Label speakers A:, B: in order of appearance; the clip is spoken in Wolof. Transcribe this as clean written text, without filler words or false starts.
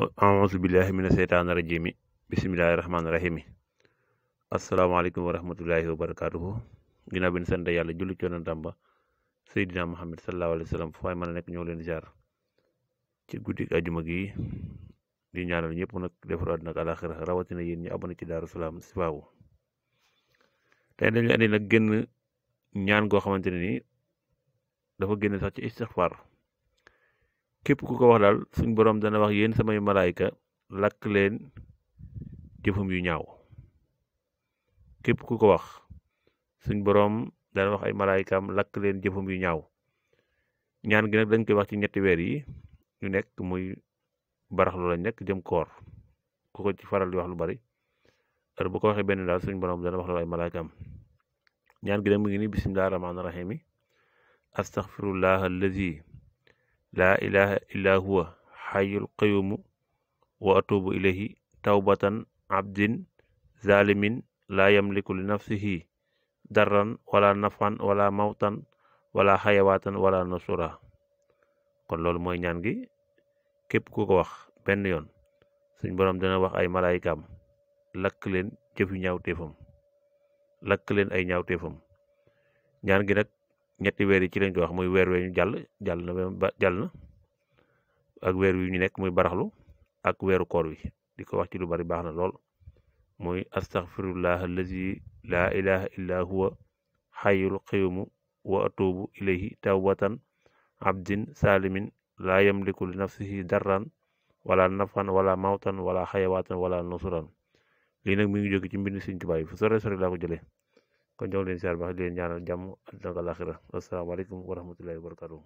A: auzu billahi mina seytaani rajimi bisimilahi rahmaani rahimi asalaamaaleykum wa rahmatullahi wa barakaatuhu ginnaaw bi ñu sant yàlla julli ci yonentam ba Seydina Muhammad sallallahu alayhi wa sallam fu waay mën a nekk ñëw leen di jaar ci guddi ajuma gi di ñaanal ñëpp nag defaru àddina ak alaxira rawatina yéen ñi abonné ci Daaru Salaam Sifaahu tey dañ la andi nag génn ñaan goo xamante ne ni dafa génn sax ci istixfaar képp ku ko wax daal suñ boroom dana wax yéen samay malaayka lakk leen jëfam yu ñaaw képp ku ko wax suñ boroom dana wax ay malaaykaam lakk leen jëfam yu ñaaw ñaan gi nag dañ koy wax ci ñetti weer yi ñu nekk muy baraxlu lañ nekk jëm koor ku ko ci faral di wax lu bari heure bu ko waxee benn daal suñ boroom dana wax loolu ay malaaykaam ñaan gi nag mu ngi ni bisimilah rahmaani rahim astaghfirullah allazi laa ilaha illa huwa xayul qayumu wa atubu ilayhi tawbatan abdin zalimin laa yamliku li nafsihi darran wala nafan wala mawtan wala xayawaatan wala nusura kon loolu mooy ñaan gi képp ku ko wax benn yoon suñ boroom dana wax ay malaayikaam lakk leen jëf yu ñaawteefam lakk leen ay ñaawteefam ñaan gi nag ñetti weer yi ci lañ ko wax muy weer wee ñu jàll na ak weer wi ñu nekk muy baraxlu ak weeru koor wi di ko wax ci lu bari baax na lool muy astaghfirullah allazi laa ilaha illa huwa xayul qayumu wa atubu ilayhi tawbatan abdin salimin laa yamliku li nafsihi darran wala nafan wala mawtan wala xayawaatan wala nusuran lii nag mi ngi jóge ci mbind Sëriñ Tuubaa yi fu sore laa ko jëlee kon jox leen siyaar baax di leen ñaanal jàmm àddina ak àllaaxira asalaamaaleykum wa rahmatullahi wa barakatuh